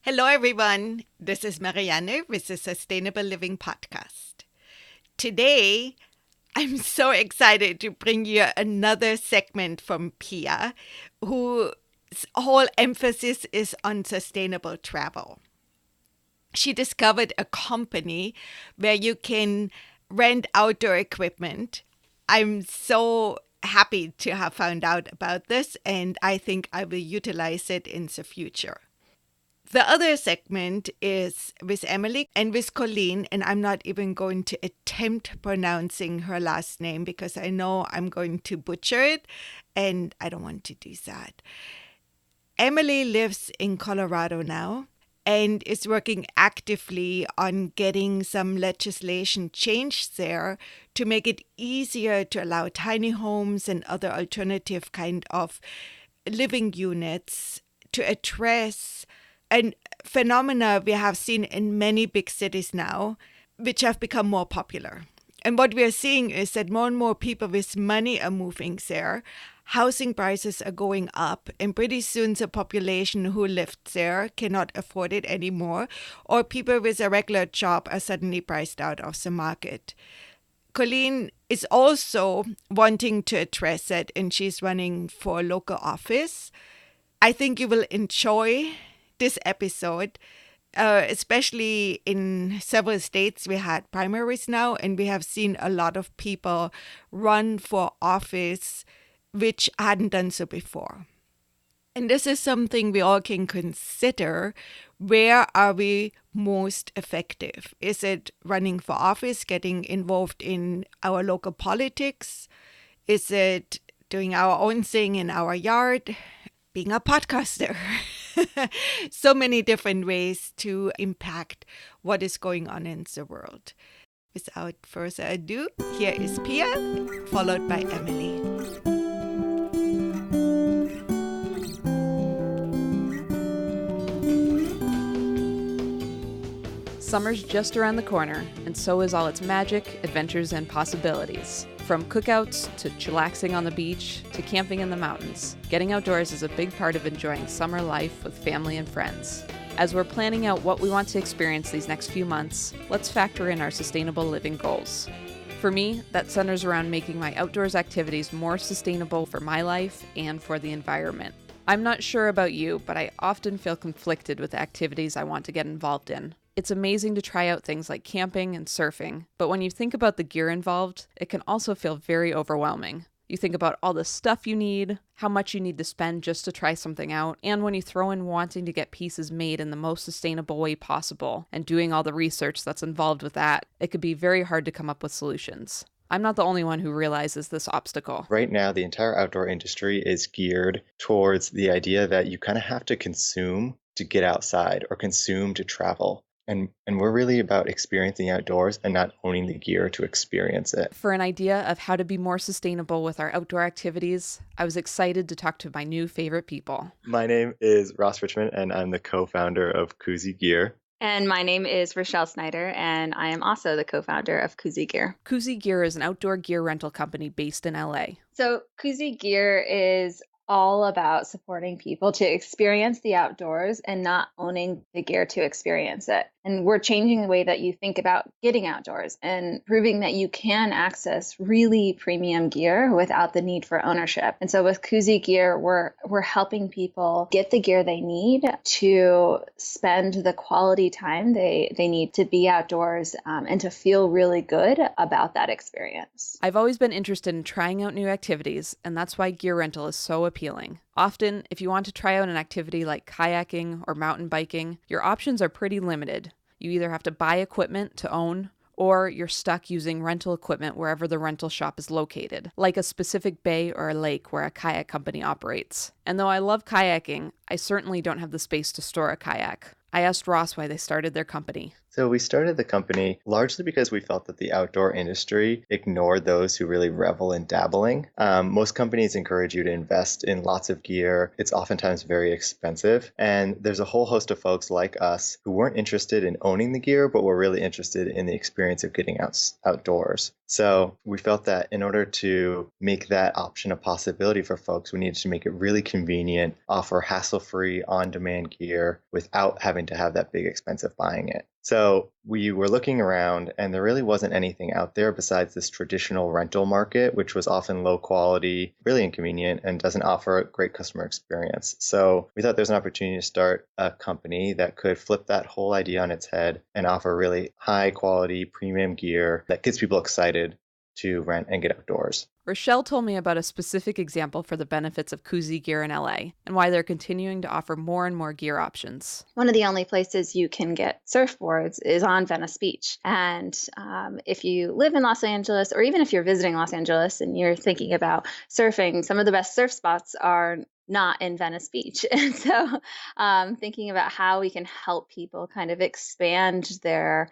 Hello, everyone. This is Marianne with the Sustainable Living Podcast. Today, I'm so excited to bring you another segment from Pia, whose whole emphasis is on sustainable travel. She discovered a company where you can rent outdoor equipment. I'm so happy to have found out about this, and I think I will utilize it in the future. The other segment is with Emily and with Colleen, and I'm not even going to attempt pronouncing her last name because I know I'm going to butcher it, and I don't want to do that. Emily lives in Colorado now and is working actively on getting some legislation changed there to make it easier to allow tiny homes and other alternative kind of living units to address a phenomena we have seen in many big cities now, which have become more popular. And what we are seeing is that more and more people with money are moving there. Housing prices are going up, and pretty soon the population who lived there cannot afford it anymore, or people with a regular job are suddenly priced out of the market. Colleen is also wanting to address it, and she's running for a local office. I think you will enjoy this episode, especially in several states. We had primaries now, and we have seen a lot of people run for office which hadn't done so before. And this is something we all can consider. Where are we most effective? Is it running for office, getting involved in our local politics? Is it doing our own thing in our yard? Being a podcaster? So many different ways to impact what is going on in the world. Without further ado, here is Pia, followed by Emily. Summer's just around the corner, and so is all its magic, adventures, and possibilities. From cookouts to chillaxing on the beach to camping in the mountains, getting outdoors is a big part of enjoying summer life with family and friends. As we're planning out what we want to experience these next few months, let's factor in our sustainable living goals. For me, that centers around making my outdoors activities more sustainable for my life and for the environment. I'm not sure about you, but I often feel conflicted with the activities I want to get involved in. It's amazing to try out things like camping and surfing, but when you think about the gear involved, it can also feel very overwhelming. You think about all the stuff you need, how much you need to spend just to try something out, and when you throw in wanting to get pieces made in the most sustainable way possible and doing all the research that's involved with that, it could be very hard to come up with solutions. I'm not the only one who realizes this obstacle. Right now, the entire outdoor industry is geared towards the idea that you kind of have to consume to get outside or consume to travel. And we're really about experiencing outdoors and not owning the gear to experience it. For an idea of how to be more sustainable with our outdoor activities, I was excited to talk to my new favorite people. My name is Ross Richmond, and I'm the co-founder of Koozie Gear. And my name is Rochelle Snyder, and I am also the co-founder of Koozie Gear. Koozie Gear is an outdoor gear rental company based in LA. So Koozie Gear is all about supporting people to experience the outdoors and not owning the gear to experience it. And we're changing the way that you think about getting outdoors and proving that you can access really premium gear without the need for ownership. And so with Koozie Gear, we're helping people get the gear they need to spend the quality time they need to be outdoors and to feel really good about that experience. I've always been interested in trying out new activities, and that's why gear rental is so appealing. Often, if you want to try out an activity like kayaking or mountain biking, your options are pretty limited. You either have to buy equipment to own, or you're stuck using rental equipment wherever the rental shop is located, like a specific bay or a lake where a kayak company operates. And though I love kayaking, I certainly don't have the space to store a kayak. I asked Ross why they started their company. So we started the company largely because we felt that the outdoor industry ignored those who really revel in dabbling. Most companies encourage you to invest in lots of gear. It's oftentimes very expensive. And there's a whole host of folks like us who weren't interested in owning the gear, but were really interested in the experience of getting outdoors. So we felt that in order to make that option a possibility for folks, we needed to make it really convenient, offer hassle-free on-demand gear without having to have that big expense of buying it. So we were looking around and there really wasn't anything out there besides this traditional rental market, which was often low quality, really inconvenient, and doesn't offer a great customer experience. So we thought there's an opportunity to start a company that could flip that whole idea on its head and offer really high quality premium gear that gets people excited to rent and get outdoors. Rochelle told me about a specific example for the benefits of Koozie Gear in LA and why they're continuing to offer more and more gear options. One of the only places you can get surfboards is on Venice Beach. And if you live in Los Angeles, or even if you're visiting Los Angeles and you're thinking about surfing, some of the best surf spots are not in Venice Beach. And so thinking about how we can help people kind of expand their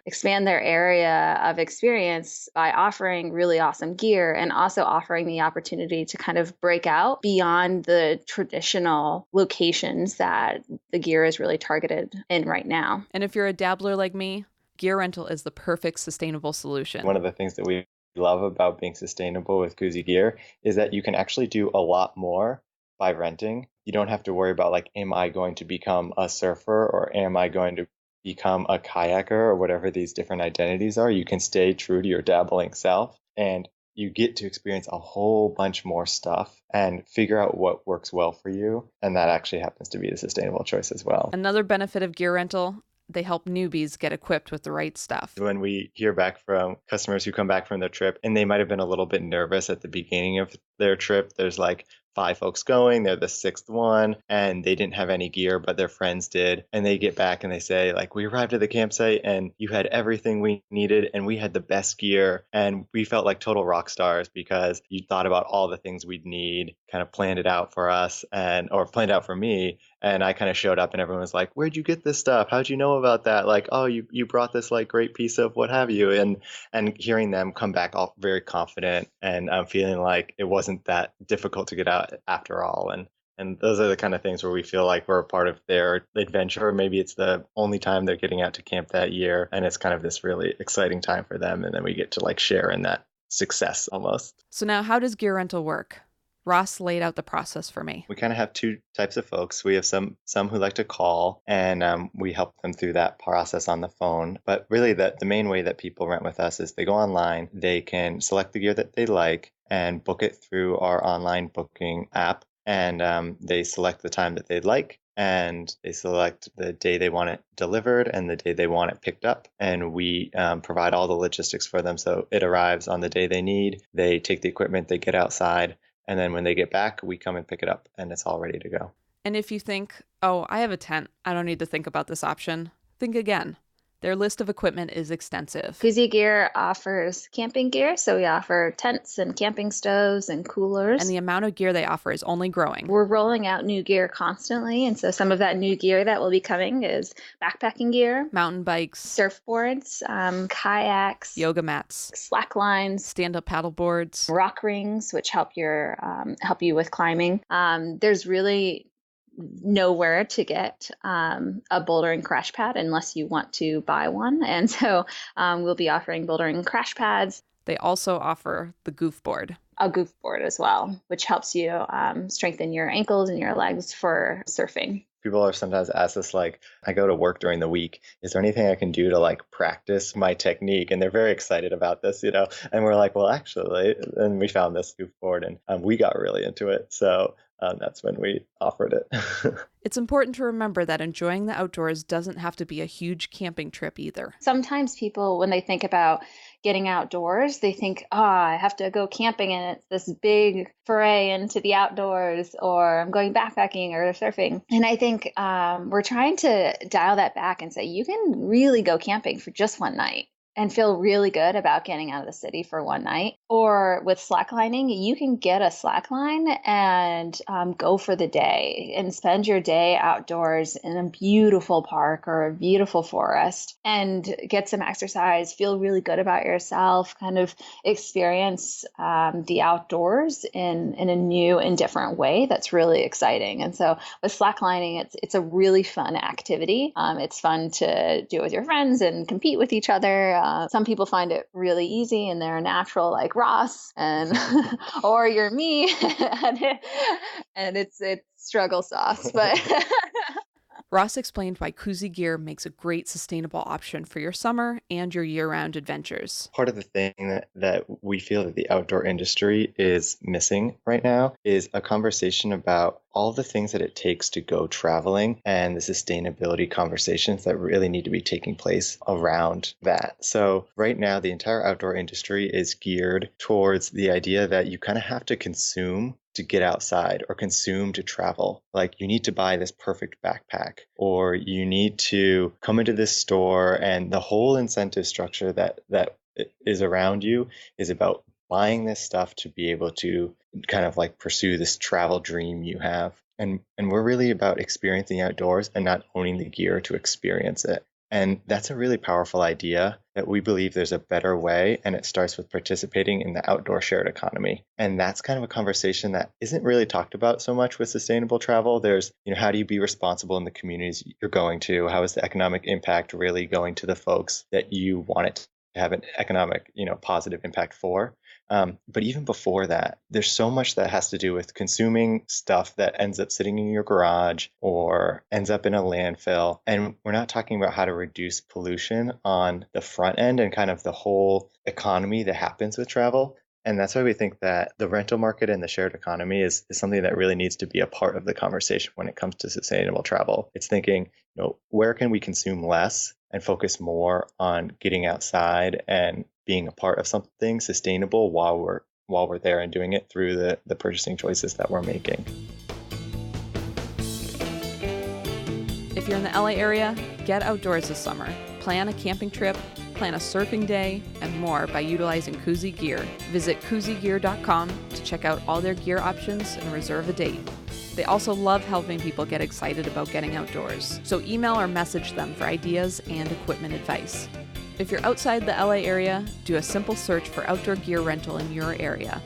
area of experience by offering really awesome gear and also offering the opportunity to kind of break out beyond the traditional locations that the gear is really targeted in right now. And if you're a dabbler like me, gear rental is the perfect sustainable solution. One of the things that we love about being sustainable with Koozie Gear is that you can actually do a lot more by renting. You don't have to worry about like, am I going to become a surfer or am I going to become a kayaker or whatever these different identities are. You can stay true to your dabbling self and you get to experience a whole bunch more stuff and figure out what works well for you. And that actually happens to be the sustainable choice as well. Another benefit of gear rental, they help newbies get equipped with the right stuff. When we hear back from customers who come back from their trip and they might have been a little bit nervous at the beginning of their trip, there's like 5 folks going, they're the 6th one, and they didn't have any gear, but their friends did. And they get back and they say, like, we arrived at the campsite and you had everything we needed and we had the best gear. And we felt like total rock stars because you thought about all the things we'd need, kind of planned it out for us or planned out for me. And I kind of showed up and everyone was like, where'd you get this stuff? How'd you know about that? Like, oh, you brought this like great piece of what have you. And hearing them come back all very confident and feeling like it wasn't that difficult to get out after all. And those are the kind of things where we feel like we're a part of their adventure. Maybe it's the only time they're getting out to camp that year. And it's kind of this really exciting time for them. And then we get to like share in that success almost. So now how does gear rental work? Ross laid out the process for me. We kind of have 2 types of folks. We have some who like to call and we help them through that process on the phone. But really the main way that people rent with us is they go online, they can select the gear that they like and book it through our online booking app. And they select the time that they'd like and they select the day they want it delivered and the day they want it picked up. And we provide all the logistics for them. So it arrives on the day they need. They take the equipment, they get outside. And then when they get back, we come and pick it up and it's all ready to go. And if you think, oh, I have a tent, I don't need to think about this option, think again. Their list of equipment is extensive. Koozie Gear offers camping gear, so we offer tents and camping stoves and coolers. And the amount of gear they offer is only growing. We're rolling out new gear constantly, and so some of that new gear that will be coming is backpacking gear, mountain bikes, surfboards, kayaks, yoga mats, slack lines, stand-up paddle boards, rock rings, which help you with climbing. There's really nowhere to get a bouldering crash pad unless you want to buy one. And so we'll be offering bouldering crash pads. They also offer the goof board. A goof board as well, which helps you strengthen your ankles and your legs for surfing. People are sometimes ask us, like, I go to work during the week. Is there anything I can do to like practice my technique? And they're very excited about this, you know, and we're like, well, actually, and we found this goof board and we got really into it. So that's when we offered it. It's important to remember that enjoying the outdoors doesn't have to be a huge camping trip either. Sometimes people, when they think about getting outdoors, they think, I have to go camping and it's this big foray into the outdoors, or I'm going backpacking or surfing. And I think we're trying to dial that back and say, you can really go camping for just one night and feel really good about getting out of the city for one night. Or with slacklining, you can get a slackline and go for the day and spend your day outdoors in a beautiful park or a beautiful forest and get some exercise, feel really good about yourself, kind of experience the outdoors in a new and different way that's really exciting. And so with slacklining, it's a really fun activity. It's fun to do with your friends and compete with each other. Some people find it really easy and they're natural like Ross, and or you're me, and it's struggle sauce. But Ross explained why Koozie gear makes a great sustainable option for your summer and your year-round adventures. Part of the thing that we feel that the outdoor industry is missing right now is a conversation about all the things that it takes to go traveling and the sustainability conversations that really need to be taking place around that. So right now, the entire outdoor industry is geared towards the idea that you kind of have to consume to get outside or consume to travel. Like you need to buy this perfect backpack, or you need to come into this store, and the whole incentive structure that is around you is about buying this stuff to be able to kind of like pursue this travel dream you have. And we're really about experiencing outdoors and not owning the gear to experience it. And that's a really powerful idea that we believe there's a better way, and it starts with participating in the outdoor shared economy. And that's kind of a conversation that isn't really talked about so much with sustainable travel. There's, how do you be responsible in the communities you're going to? How is the economic impact really going to the folks that you want it to have an economic, positive impact for? But even before that, there's so much that has to do with consuming stuff that ends up sitting in your garage or ends up in a landfill. And we're not talking about how to reduce pollution on the front end and kind of the whole economy that happens with travel. And that's why we think that the rental market and the shared economy is something that really needs to be a part of the conversation when it comes to sustainable travel. It's thinking, where can we consume less and focus more on getting outside and being a part of something sustainable while we're there, and doing it through the purchasing choices that we're making. If you're in the LA area, get outdoors this summer. Plan a camping trip, plan a surfing day, and more by utilizing Koozie Gear. Visit kooziegear.com to check out all their gear options and reserve a date. They also love helping people get excited about getting outdoors, so email or message them for ideas and equipment advice. If you're outside the LA area, do a simple search for outdoor gear rental in your area.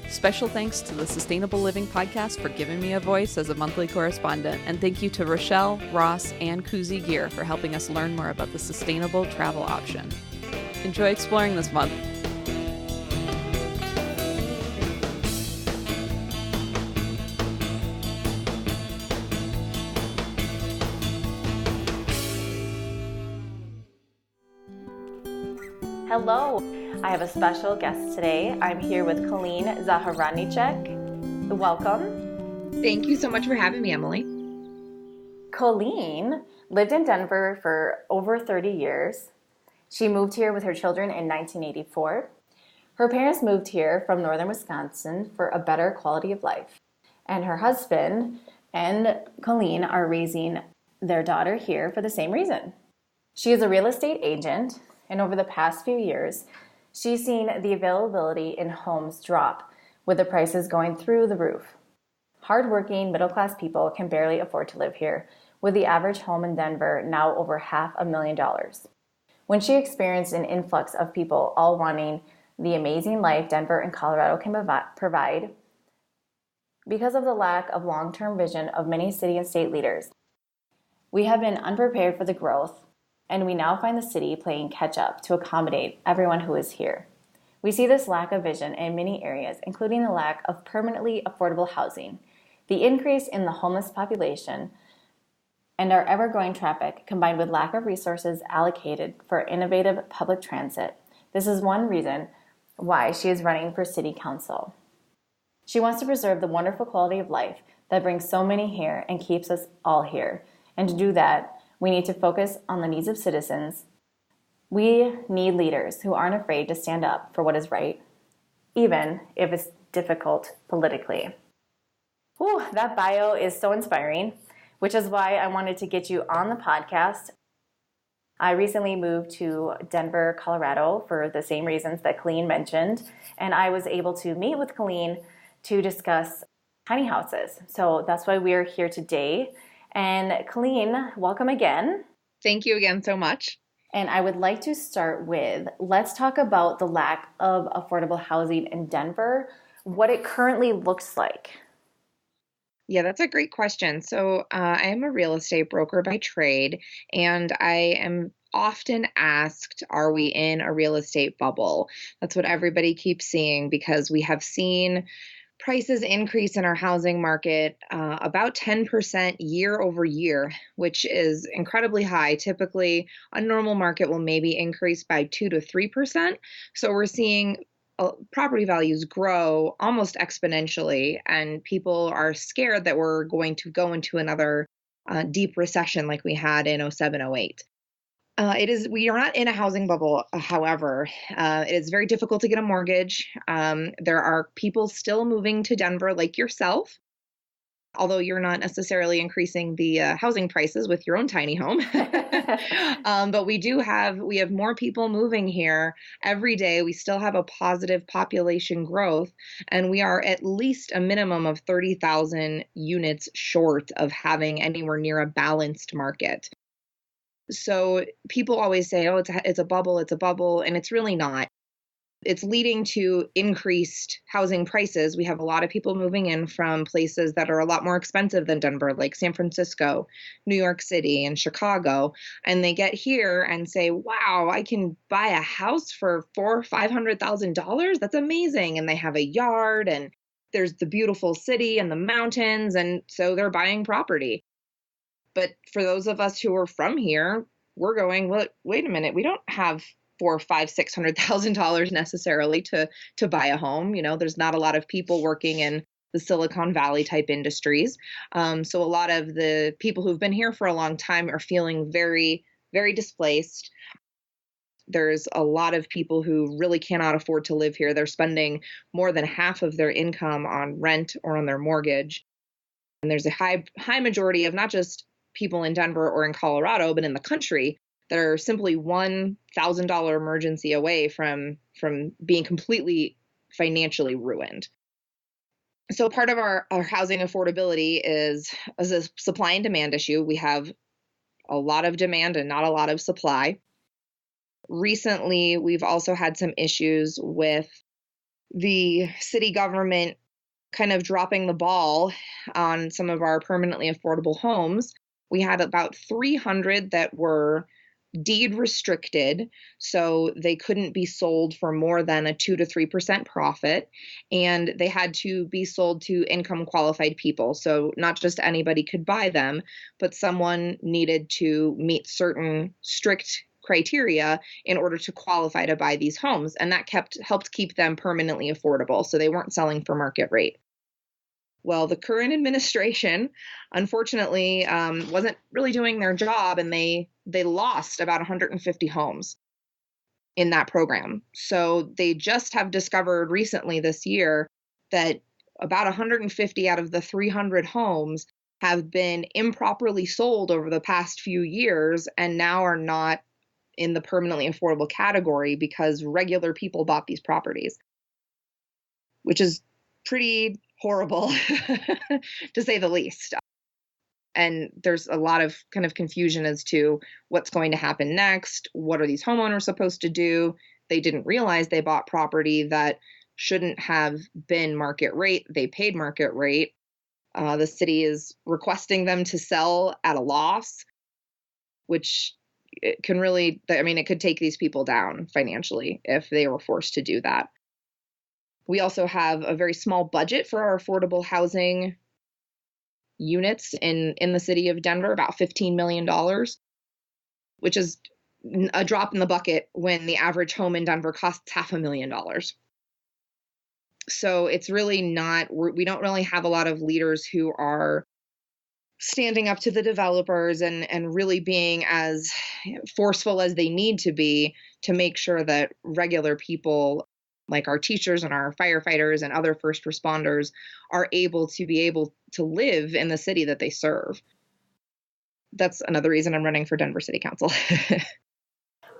Special thanks to the Sustainable Living Podcast for giving me a voice as a monthly correspondent, and thank you to Rochelle, Ross, and Koozie Gear for helping us learn more about the sustainable travel option. Enjoy exploring this month. Hello, I have a special guest today. I'm here with Colleen Zahradnicek. Welcome. Thank you so much for having me, Emily. Colleen lived in Denver for over 30 years. She moved here with her children in 1984. Her parents moved here from northern Wisconsin for a better quality of life. And her husband and Colleen are raising their daughter here for the same reason. She is a real estate agent, and over the past few years, she's seen the availability in homes drop with the prices going through the roof. Hardworking middle-class people can barely afford to live here, with the average home in Denver now over $500,000. When she experienced an influx of people all wanting the amazing life Denver and Colorado can provide, because of the lack of long-term vision of many city and state leaders, we have been unprepared for the growth, and we now find the city playing catch-up to accommodate everyone who is here. We see this lack of vision in many areas, including the lack of permanently affordable housing, the increase in the homeless population, and our ever-growing traffic, combined with lack of resources allocated for innovative public transit. This is one reason why she is running for city council. She wants to preserve the wonderful quality of life that brings so many here and keeps us all here. And to do that, we need to focus on the needs of citizens. We need leaders who aren't afraid to stand up for what is right, even if it's difficult politically. Whew, that bio is so inspiring, which is why I wanted to get you on the podcast. I recently moved to Denver, Colorado for the same reasons that Colleen mentioned, and I was able to meet with Colleen to discuss tiny houses. So that's why we're here today. And Colleen, welcome again. Thank you again so much. And I would like to start with, let's talk about the lack of affordable housing in Denver, what it currently looks like. Yeah, that's a great question. So I am a real estate broker by trade, and I am often asked, are we in a real estate bubble? That's what everybody keeps seeing, because we have seen prices increase in our housing market about 10% year over year, which is incredibly high. Typically, a normal market will maybe increase by 2 to 3%. So we're seeing property values grow almost exponentially, and people are scared that we're going to go into another deep recession like we had in 07, 08. We are not in a housing bubble, however. It is very difficult to get a mortgage. There are people still moving to Denver like yourself, although you're not necessarily increasing the housing prices with your own tiny home. But we have more people moving here every day. We still have a positive population growth, and we are at least a minimum of 30,000 units short of having anywhere near a balanced market. So people always say, oh, it's a bubble, and it's really not. It's leading to increased housing prices. We have a lot of people moving in from places that are a lot more expensive than Denver, like San Francisco, New York City, and Chicago. And they get here and say, wow, I can buy a house for $400,000 or $500,000. That's amazing. And they have a yard, and there's the beautiful city and the mountains. And so they're buying property. But for those of us who are from here, we're going, well, wait a minute, we don't have $400,000, $500,000, $600,000 necessarily to buy a home. You know, there's not a lot of people working in the Silicon Valley type industries. So a lot of the people who've been here for a long time are feeling very, very displaced. There's a lot of people who really cannot afford to live here. They're spending more than half of their income on rent or on their mortgage. And there's a high majority of not just people in Denver or in Colorado, but in the country that are simply $1,000 emergency away from being completely financially ruined. So part of our housing affordability is a supply and demand issue. We have a lot of demand and not a lot of supply. Recently, we've also had some issues with the city government kind of dropping the ball on some of our permanently affordable homes. We had about 300 that were deed restricted, so they couldn't be sold for more than a 2 to 3% profit, and they had to be sold to income qualified people. So not just anybody could buy them, but someone needed to meet certain strict criteria in order to qualify to buy these homes, and that helped keep them permanently affordable, so they weren't selling for market rate. Well, the current administration, unfortunately, wasn't really doing their job, and they lost about 150 homes in that program. So they just have discovered recently this year that about 150 out of the 300 homes have been improperly sold over the past few years and now are not in the permanently affordable category because regular people bought these properties, which is pretty horrible to say the least. And there's a lot of kind of confusion as to what's going to happen next. What are these homeowners supposed to do? They didn't realize they bought property that shouldn't have been market rate. They paid market rate. The city is requesting them to sell at a loss, which it can really, it could take these people down financially if they were forced to do that. We also have a very small budget for our affordable housing units in the city of Denver, about $15 million, which is a drop in the bucket when the average home in Denver costs $500,000. So it's really not, we don't really have a lot of leaders who are standing up to the developers and really being as forceful as they need to be to make sure that regular people like our teachers and our firefighters and other first responders are able to live in the city that they serve. That's another reason I'm running for Denver City Council.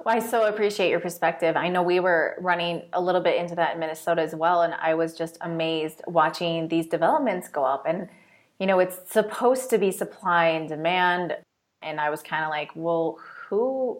Well, I so appreciate your perspective. I know we were running a little bit into that in Minnesota as well, and I was just amazed watching these developments go up. And, it's supposed to be supply and demand. And I was kind of like, well,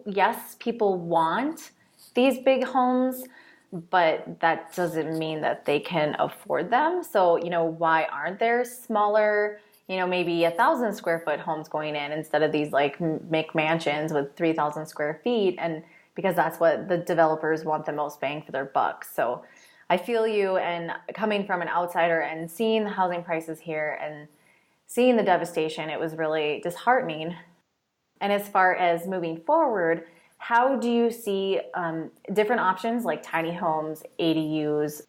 yes, people want these big homes, but that doesn't mean that they can afford them. So, why aren't there smaller, maybe 1,000 square foot homes going in instead of these like McMansions with 3,000 square feet? And because that's what the developers want the most bang for their buck. So I feel you, and coming from an outsider and seeing the housing prices here and seeing the devastation, it was really disheartening. And as far as moving forward, how do you see different options like tiny homes, ADUs,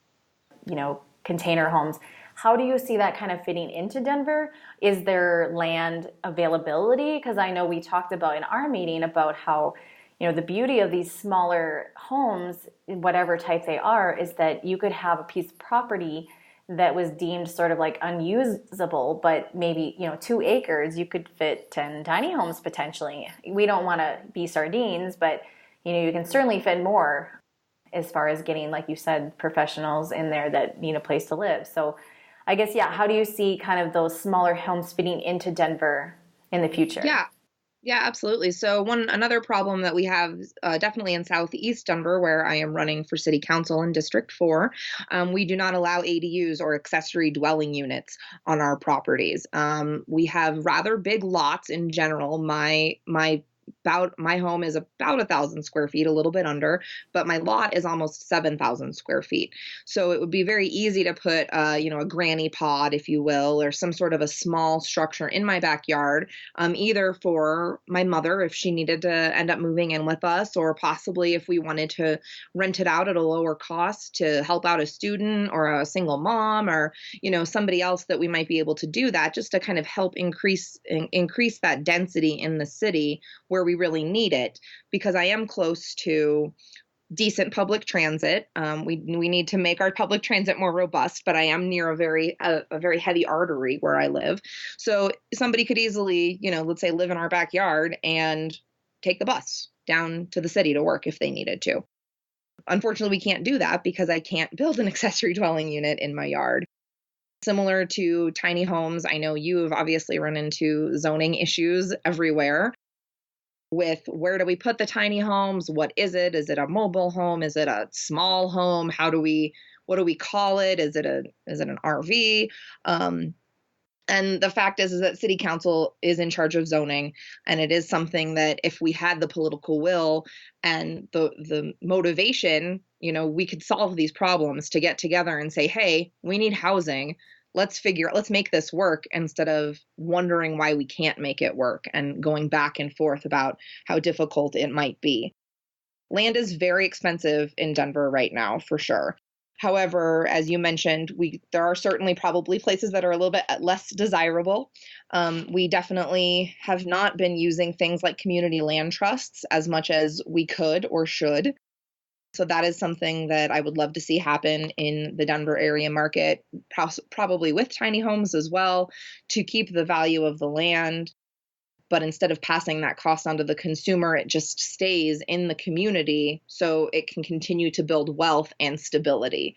container homes? How do you see that kind of fitting into Denver? Is there land availability? Because I know we talked about in our meeting about how, the beauty of these smaller homes, whatever type they are, is that you could have a piece of property that was deemed sort of like unusable, but maybe, 2 acres, you could fit 10 tiny homes potentially. We don't want to be sardines, but, you can certainly fit more as far as getting, like you said, professionals in there that need a place to live. So I guess, how do you see kind of those smaller homes fitting into Denver in the future? Yeah, absolutely. So another problem that we have definitely in Southeast Denver, where I am running for city council in District 4, we do not allow ADUs or accessory dwelling units on our properties. We have rather big lots in general. My home is about 1,000 square feet, a little bit under, but my lot is almost 7,000 square feet. So it would be very easy to put, a granny pod, if you will, or some sort of a small structure in my backyard, either for my mother if she needed to end up moving in with us, or possibly if we wanted to rent it out at a lower cost to help out a student or a single mom or, somebody else that we might be able to do that, just to kind of help increase that density in the city where we really need it, because I am close to decent public transit. We need to make our public transit more robust, but I am near a very heavy artery where I live. So somebody could easily, let's say, live in our backyard and take the bus down to the city to work if they needed to. Unfortunately, we can't do that because I can't build an accessory dwelling unit in my yard. Similar to tiny homes, I know you have obviously run into zoning issues everywhere with where do we put the tiny homes? What is it? Is it a mobile home? Is it a small home? What do we call it? Is it an RV? And the fact is that city council is in charge of zoning, and it is something that if we had the political will and the motivation, we could solve these problems to get together and say, hey, we need housing. Let's make this work, instead of wondering why we can't make it work and going back and forth about how difficult it might be. Land is very expensive in Denver right now, for sure. However, as you mentioned, there are certainly probably places that are a little bit less desirable. We definitely have not been using things like community land trusts as much as we could or should. So that is something that I would love to see happen in the Denver area market, probably with tiny homes as well, to keep the value of the land. But instead of passing that cost onto the consumer, it just stays in the community so it can continue to build wealth and stability,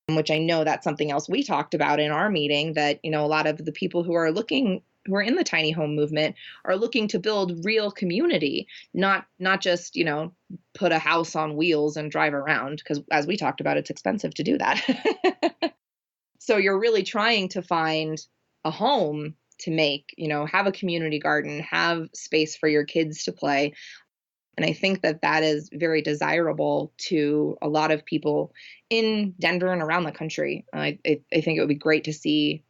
which I know that's something else we talked about in our meeting, that, a lot of the people who are in the tiny home movement are looking to build real community, not just, put a house on wheels and drive around, because as we talked about, it's expensive to do that. So you're really trying to find a home to make, have a community garden, have space for your kids to play. And I think that is very desirable to a lot of people in Denver and around the country. I think it would be great to see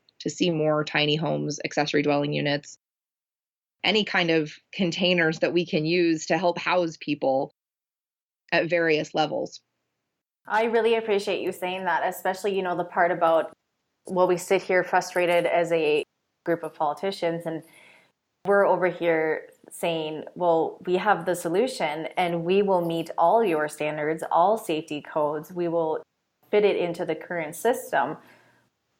more tiny homes, accessory dwelling units, any kind of containers that we can use to help house people at various levels. I really appreciate you saying that, especially, the part about, we sit here frustrated as a group of politicians, and we're over here saying, well, we have the solution and we will meet all your standards, all safety codes. We will fit it into the current system.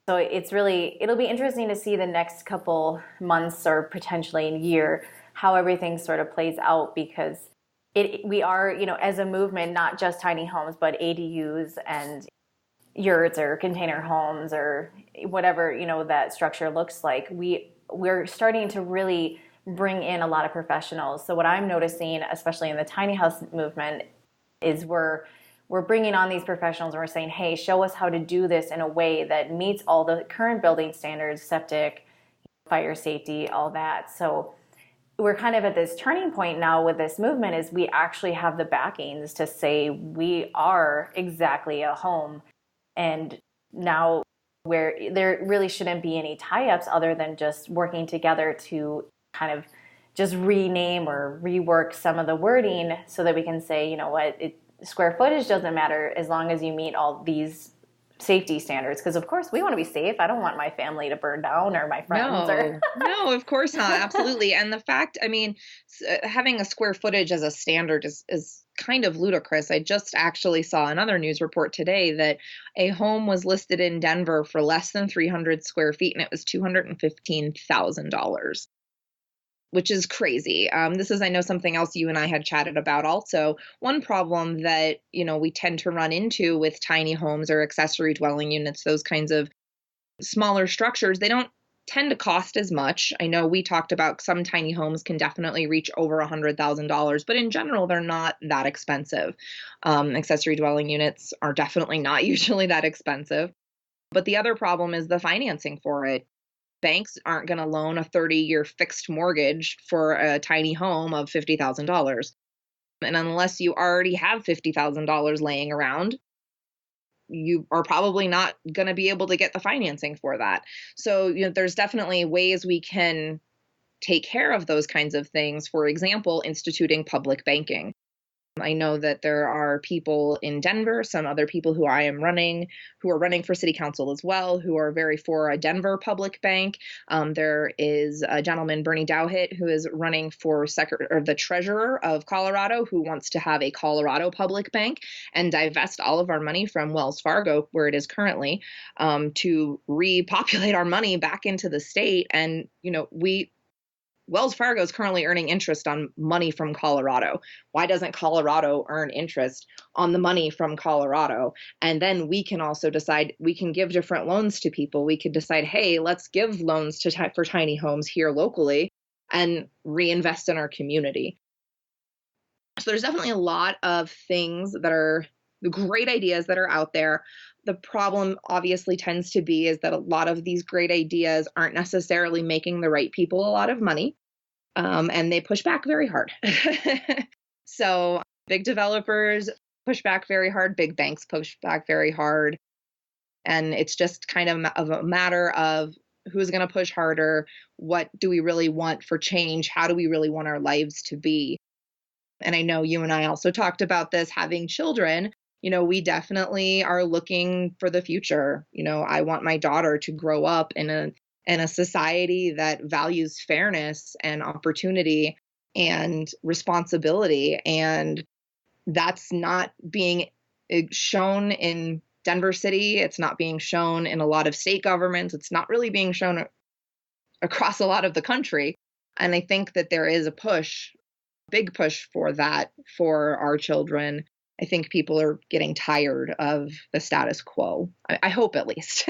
So it'll be interesting to see the next couple months or potentially a year how everything sort of plays out, because we are, as a movement, not just tiny homes, but ADUs and yurts or container homes or whatever, that structure looks like. We're starting to really bring in a lot of professionals. So what I'm noticing, especially in the tiny house movement, is we're bringing on these professionals and we're saying, hey, show us how to do this in a way that meets all the current building standards, septic, fire safety, all that. So we're kind of at this turning point now with this movement, is we actually have the backings to say we are exactly a home. And now where there really shouldn't be any tie-ups other than just working together to kind of just rename or rework some of the wording so that we can say, you know what, square footage doesn't matter as long as you meet all these safety standards. Because of course we want to be safe. I don't want my family to burn down or my friends. No, of course not. Absolutely. And the fact, I mean, having a square footage as a standard is kind of ludicrous. I just actually saw another news report today that a home was listed in Denver for less than 300 square feet, and it was $215,000. Which is crazy. This is, I know, something else you and I had chatted about also. One problem that, we tend to run into with tiny homes or accessory dwelling units, those kinds of smaller structures, they don't tend to cost as much. I know we talked about some tiny homes can definitely reach over $100,000, but in general, they're not that expensive. Accessory dwelling units are definitely not usually that expensive. But the other problem is the financing for it. Banks aren't going to loan a 30-year fixed mortgage for a tiny home of $50,000. And unless you already have $50,000 laying around, you are probably not going to be able to get the financing for that. So, there's definitely ways we can take care of those kinds of things. For example, instituting public banking. I know that there are people in Denver, some other people who I am running, who are running for city council as well, who are very for a Denver public bank. There is a gentleman, Bernie Dowhitt, who is running for the treasurer of Colorado, who wants to have a Colorado public bank and divest all of our money from Wells Fargo, where it is currently, to repopulate our money back into the state. And, Wells Fargo is currently earning interest on money from Colorado. Why doesn't Colorado earn interest on the money from Colorado? And then we can also decide, we can give different loans to people. We could decide, hey, let's give loans for tiny homes here locally and reinvest in our community. So there's definitely a lot of things that are great ideas that are out there. The problem obviously tends to be is that a lot of these great ideas aren't necessarily making the right people a lot of money, and they push back very hard. So big developers push back very hard, big banks push back very hard, and it's just kind of a matter of who's going to push harder, what do we really want for change, how do we really want our lives to be. And I know you and I also talked about this, having children. We definitely are looking for the future. I want my daughter to grow up in a society that values fairness and opportunity and responsibility. And that's not being shown in Denver City. It's not being shown in a lot of state governments. It's not really being shown across a lot of the country. And I think that there is a big push for that for our children. I think people are getting tired of the status quo. I hope, at least.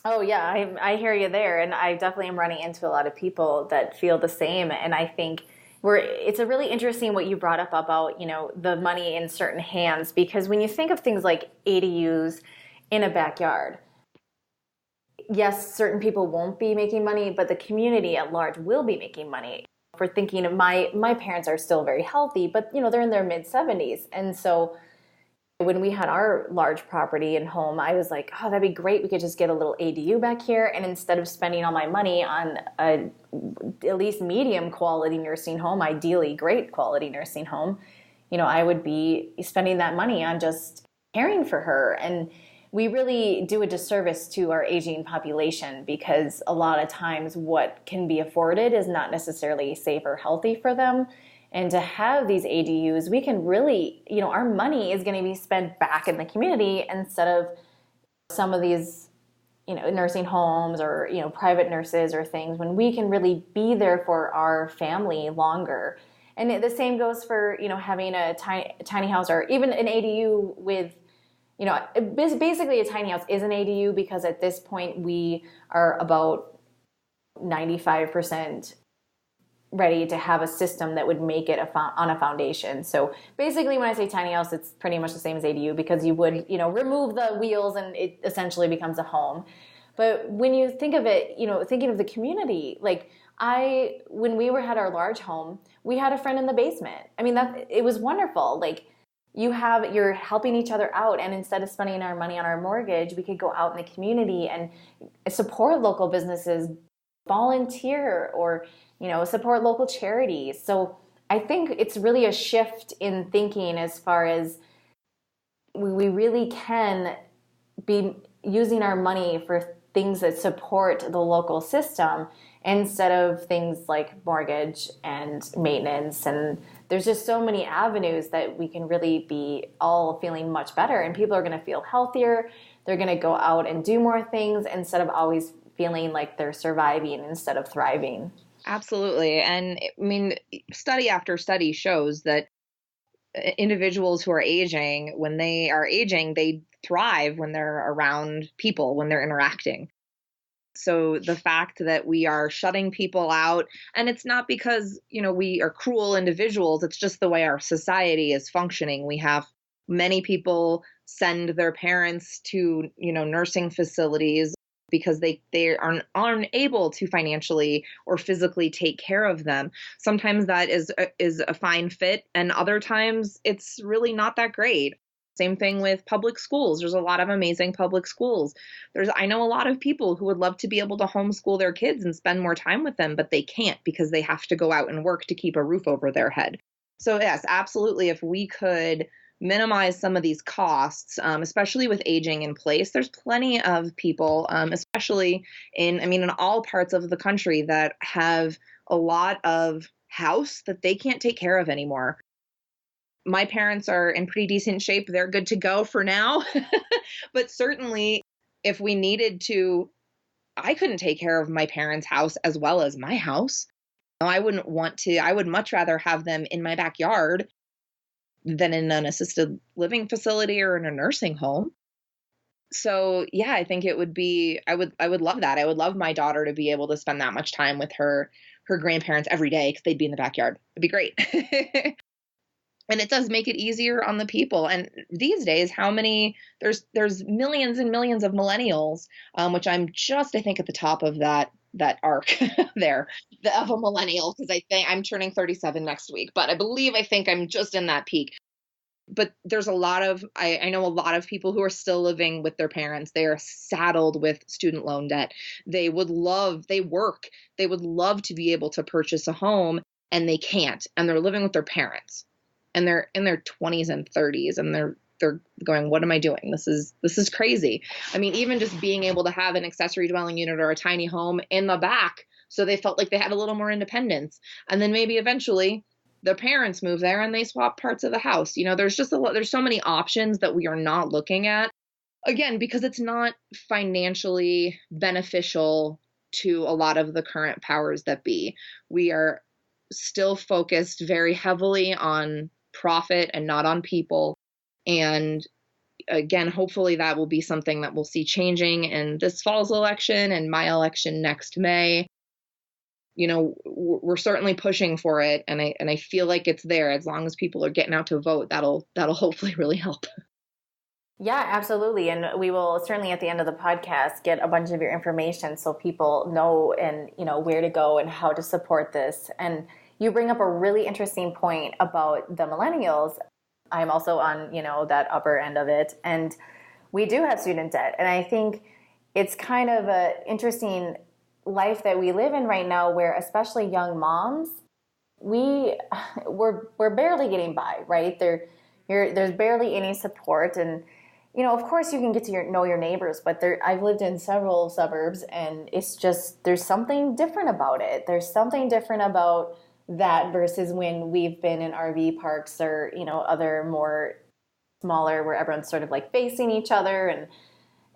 Oh, yeah, I hear you there. And I definitely am running into a lot of people that feel the same. And I think it's a really interesting what you brought up about, the money in certain hands, because when you think of things like ADUs in a backyard, yes, certain people won't be making money, but the community at large will be making money. For thinking of my parents are still very healthy, but they're in their mid-70s. And so when we had our large property and home, I was like, oh, that'd be great. We could just get a little ADU back here. And instead of spending all my money on at least medium quality nursing home, ideally great quality nursing home, I would be spending that money on just caring for her. And we really do a disservice to our aging population, because a lot of times what can be afforded is not necessarily safe or healthy for them. And to have these ADUs, we can really, our money is going to be spent back in the community instead of some of these, nursing homes or, private nurses or things, when we can really be there for our family longer. And the same goes for, having a tiny house or even an ADU with, basically a tiny house is an ADU, because at this point we are about 95% ready to have a system that would make it on a foundation. So basically when I say tiny house, it's pretty much the same as ADU, because you would, remove the wheels and it essentially becomes a home. But when you think of it, thinking of the community, like when we had our large home, we had a friend in the basement. I mean, it was wonderful. Like, you're helping each other out, and instead of spending our money on our mortgage, we could go out in the community and support local businesses, volunteer, or support local charities. So I think it's really a shift in thinking as far as we really can be using our money for things that support the local system instead of things like mortgage and maintenance. And there's just so many avenues that we can really be all feeling much better, and people are going to feel healthier. They're going to go out and do more things instead of always feeling like they're surviving instead of thriving. Absolutely. And I mean, study after study shows that individuals who are aging, when they are aging, they thrive when they're around people, when they're interacting. So the fact that we are shutting people out, and it's not because, we are cruel individuals, it's just the way our society is functioning. We have many people send their parents to, nursing facilities because they aren't unable to financially or physically take care of them. Sometimes that is a fine fit, and other times it's really not that great. Same thing with public schools. There's a lot of amazing public schools. I know a lot of people who would love to be able to homeschool their kids and spend more time with them, but they can't because they have to go out and work to keep a roof over their head. So yes, absolutely. If we could minimize some of these costs, especially with aging in place, there's plenty of people, especially in all parts of the country, that have a lot of house that they can't take care of anymore. My parents are in pretty decent shape. They're good to go for now. But certainly if we needed to, I couldn't take care of my parents' house as well as my house. I wouldn't want to. I would much rather have them in my backyard than in an assisted living facility or in a nursing home. So yeah, I think it would be, I would love that. I would love my daughter to be able to spend that much time with her grandparents every day, because they'd be in the backyard. It'd be great. And it does make it easier on the people. And these days, there's millions and millions of millennials, which I'm just, I think, at the top of that arc there, of a millennial, because I think I'm turning 37 next week, but I think I'm just in that peak. But there's a lot of, I know a lot of people who are still living with their parents. They are saddled with student loan debt. They would love to be able to purchase a home, and they can't, and they're living with their parents. And they're in their 20s and 30s, and they're going, what am I doing? This is crazy. I mean, even just being able to have an accessory dwelling unit or a tiny home in the back, so they felt like they had a little more independence. And then maybe eventually their parents move there and they swap parts of the house. There's just there's so many options that we are not looking at, again, because it's not financially beneficial to a lot of the current powers that be. We are still focused very heavily on profit and not on people. And again, hopefully that will be something that we'll see changing in this fall's election and my election next May. We're certainly pushing for it, and I feel like it's there. As long as people are getting out to vote, that'll hopefully really help. Yeah, absolutely. And we will certainly at the end of the podcast get a bunch of your information so people know and where to go and how to support this. And you bring up a really interesting point about the millennials. I'm also on, that upper end of it. And we do have student debt. And I think it's kind of an interesting life that we live in right now, where especially young moms, we're barely getting by, right? There's barely any support. And, of course you can get to know your neighbors, but I've lived in several suburbs, and it's just, there's something different about it. There's something different about that versus when we've been in RV parks or, other more smaller, where everyone's sort of like facing each other. And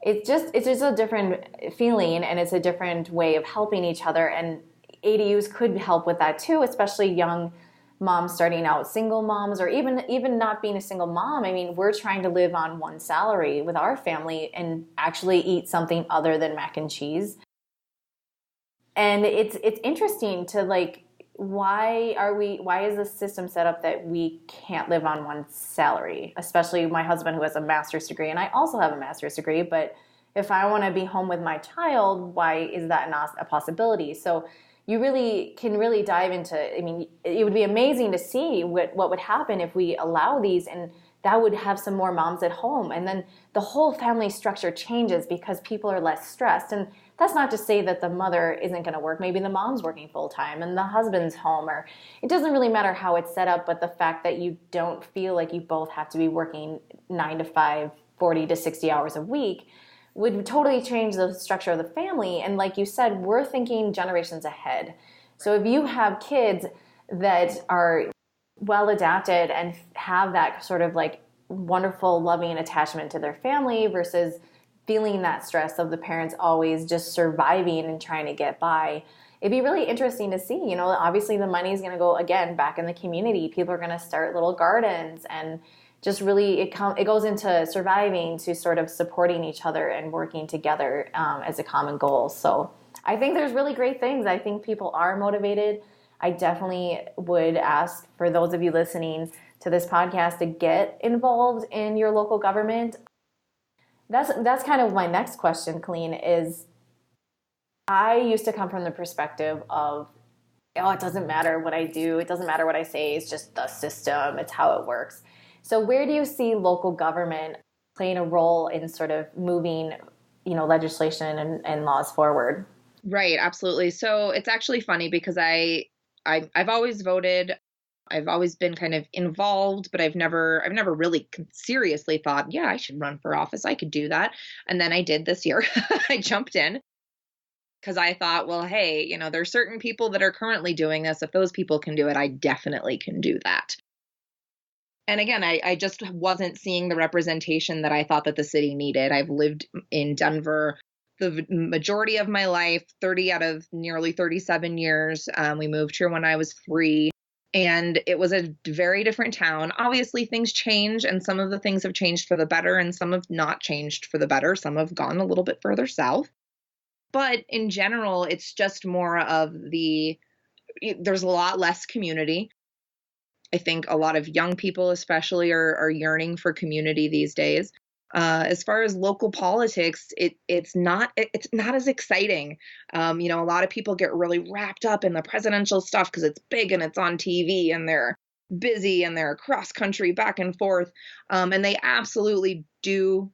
it's just a different feeling, and it's a different way of helping each other. And ADUs could help with that too, especially young moms starting out, single moms, or even not being a single mom. I mean, we're trying to live on one salary with our family and actually eat something other than mac and cheese. And it's interesting to why is the system set up that we can't live on one salary? Especially my husband, who has a master's degree, and I also have a master's degree, but if I want to be home with my child, why is that not a possibility? So you can really dive into, it would be amazing to see what would happen if we allow these, and that would have some more moms at home. And then the whole family structure changes because people are less stressed. And that's not to say that the mother isn't going to work. Maybe the mom's working full time and the husband's home, or it doesn't really matter how it's set up, but the fact that you don't feel like you both have to be working 9 to 5, 40 to 60 hours a week would totally change the structure of the family. And like you said, we're thinking generations ahead. So if you have kids that are well adapted and have that sort of like wonderful, loving attachment to their family versus feeling that stress of the parents always just surviving and trying to get by, it'd be really interesting to see. You know, obviously the money is going to go again back in the community. People are going to start little gardens, and just really it goes into surviving to sort of supporting each other and working together as a common goal. So I think there's really great things. I think people are motivated. I definitely would ask for those of you listening to this podcast to get involved in your local government. That's kind of my next question, Colleen, is I used to come from the perspective of, oh, it doesn't matter what I do. It doesn't matter what I say. It's just the system. It's how it works. So where do you see local government playing a role in sort of moving, you know, legislation and laws forward? Right, absolutely. So it's actually funny because I've always voted. I've always been kind of involved, but I've never really seriously thought, yeah, I should run for office. I could do that. And then I did this year. I jumped in because I thought, well, hey, you know, there's certain people that are currently doing this. If those people can do it, I definitely can do that. And again, I just wasn't seeing the representation that I thought that the city needed. I've lived in Denver the majority of my life, 30 out of nearly 37 years. We moved here when I was 3. And it was a very different town. Obviously, things change, and some of the things have changed for the better, and some have not changed for the better. Some have gone a little bit further south. But in general, it's just more of there's a lot less community. I think a lot of young people especially are yearning for community these days. As far as local politics, it's not as exciting. You know, a lot of people get really wrapped up in the presidential stuff because it's big and it's on TV and they're busy and they're cross country back and forth. And they absolutely do.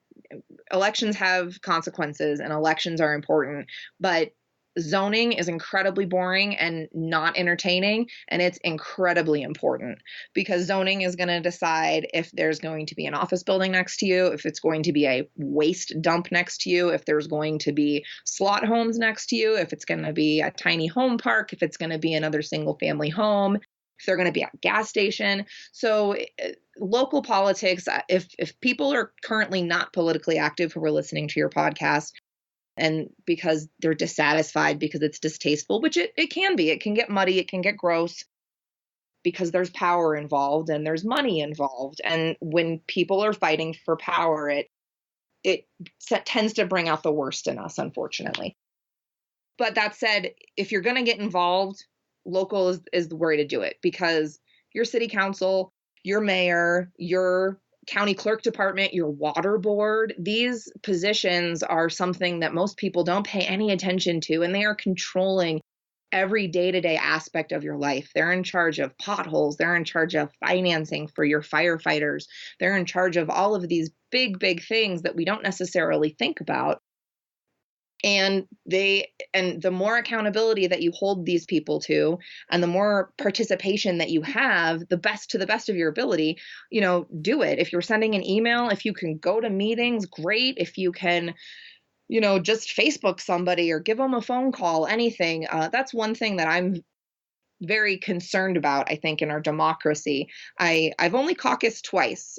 Elections have consequences and elections are important, but zoning is incredibly boring and not entertaining, and it's incredibly important because zoning is going to decide if there's going to be an office building next to you, if it's going to be a waste dump next to you, if there's going to be slot homes next to you, if it's going to be a tiny home park, if it's going to be another single family home, if they're going to be at a gas station. So local politics, if people are currently not politically active who are listening to your podcast, and because they're dissatisfied because it's distasteful, which it can be. It can get muddy. It can get gross because there's power involved and there's money involved. And when people are fighting for power, it tends to bring out the worst in us, unfortunately. But that said, if you're going to get involved, local is the way to do it, because your city council, your mayor, your county clerk department, your water board, these positions are something that most people don't pay any attention to, and they are controlling every day-to-day aspect of your life. They're in charge of potholes. They're in charge of financing for your firefighters. They're in charge of all of these big, big things that we don't necessarily think about. And the more accountability that you hold these people to, and the more participation that you have, to the best of your ability, you know, do it. If you're sending an email, if you can go to meetings, great. If you can, you know, just Facebook somebody or give them a phone call, anything. That's one thing that I'm very concerned about, I think, in our democracy. I've only caucused twice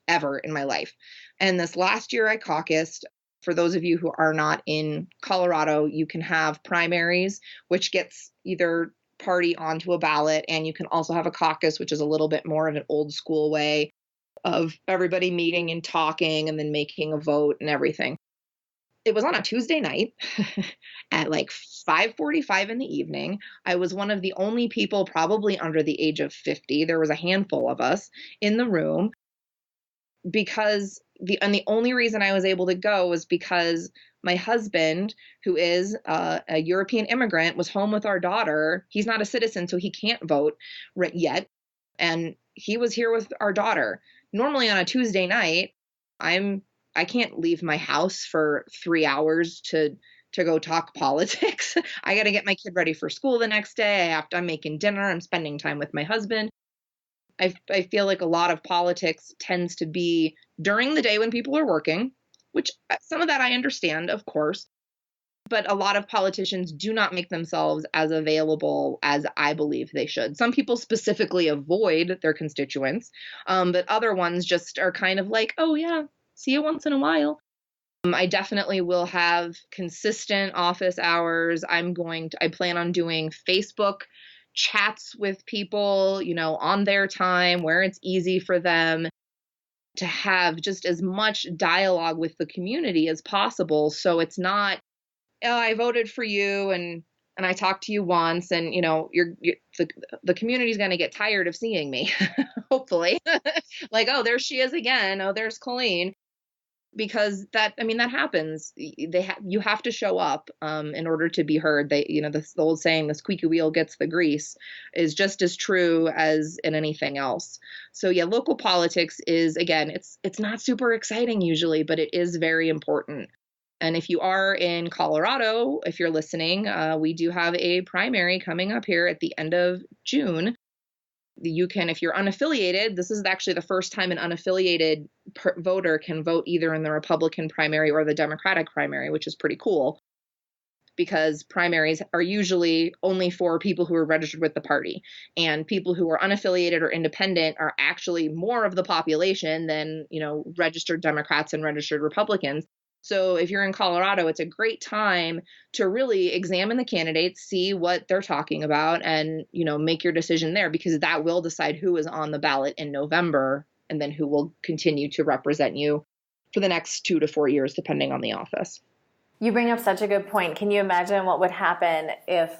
ever in my life. And this last year I caucused. For those of you who are not in Colorado, you can have primaries, which gets either party onto a ballot, and you can also have a caucus, which is a little bit more of an old school way of everybody meeting and talking and then making a vote and everything. It was on a Tuesday night at like 5:45 in the evening. I was one of the only people probably under the age of 50. There was a handful of us in the room, because the only reason I was able to go was because my husband, who is a European immigrant, was home with our daughter. He's not a citizen, so he can't vote yet. And he was here with our daughter. normally on a Tuesday night, I can't leave my house for 3 hours to go talk politics. I got to get my kid ready for school the next day. I'm making dinner. I'm spending time with my husband. I feel like a lot of politics tends to be during the day when people are working, which some of that I understand, of course. But a lot of politicians do not make themselves as available as I believe they should. Some people specifically avoid their constituents, but other ones just are kind of like, oh, yeah, see you once in a while. I definitely will have consistent office hours. I plan on doing Facebook chats with people, on their time where it's easy for them to have just as much dialogue with the community as possible. So it's not, oh, I voted for you and I talked to you once and, the community's going to get tired of seeing me, hopefully. Like, oh, there she is again. Oh, there's Colleen. Because that happens. You have to show up in order to be heard. The old saying, the squeaky wheel gets the grease, is just as true as in anything else. So yeah, local politics is, again, it's not super exciting usually, but it is very important. And if you are in Colorado, if you're listening, we do have a primary coming up here at the end of June. You can, if you're unaffiliated, this is actually the first time an unaffiliated voter can vote either in the Republican primary or the Democratic primary, which is pretty cool because primaries are usually only for people who are registered with the party, and people who are unaffiliated or independent are actually more of the population than, registered Democrats and registered Republicans. So if you're in Colorado, it's a great time to really examine the candidates, see what they're talking about, and, make your decision there, because that will decide who is on the ballot in November and then who will continue to represent you for the next 2 to 4 years, depending on the office. You bring up such a good point. Can you imagine what would happen if,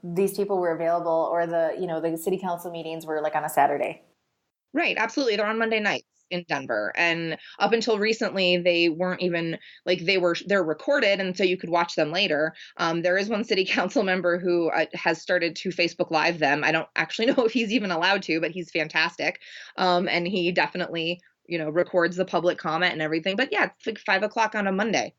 these people were available, or the city council meetings were like on a Saturday? Right. Absolutely. They're on Monday nights in Denver. And up until recently, they weren't even like they're recorded. And so you could watch them later. There is one city council member who has started to Facebook Live them. I don't actually know if he's even allowed to, but he's fantastic. And he definitely, records the public comment and everything. But yeah, it's like 5 o'clock on a Monday.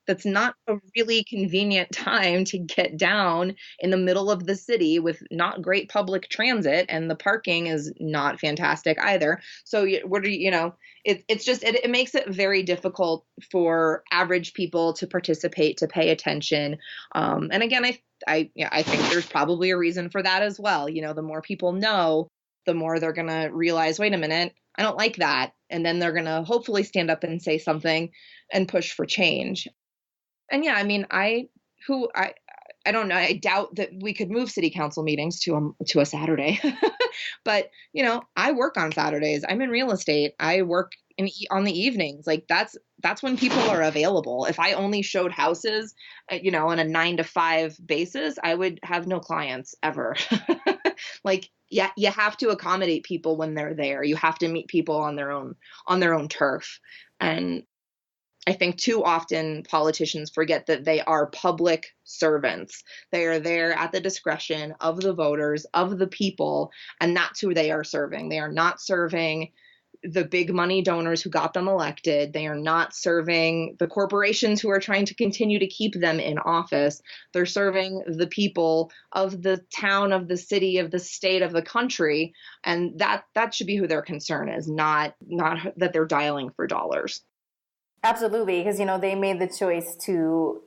That's not a really convenient time to get down in the middle of the city with not great public transit, and the parking is not fantastic either. So it makes it very difficult for average people to participate, to pay attention. And again, I think there's probably a reason for that as well. The more people know, the more they're going to realize, wait a minute, I don't like that. And then they're going to hopefully stand up and say something and push for change. And yeah, I don't know. I doubt that we could move city council meetings to a Saturday, but I work on Saturdays. I'm in real estate. I work on the evenings. Like that's when people are available. If I only showed houses, on a 9 to 5 basis, I would have no clients ever. Like, yeah, you have to accommodate people when they're there. You have to meet people on their own turf. And I think too often politicians forget that they are public servants. They are there at the discretion of the voters, of the people, and that's who they are serving. They are not serving the big money donors who got them elected. They are not serving the corporations who are trying to continue to keep them in office. They're serving the people of the town, of the city, of the state, of the country. And that should be who their concern is, not that they're dialing for dollars. Absolutely, because they made the choice to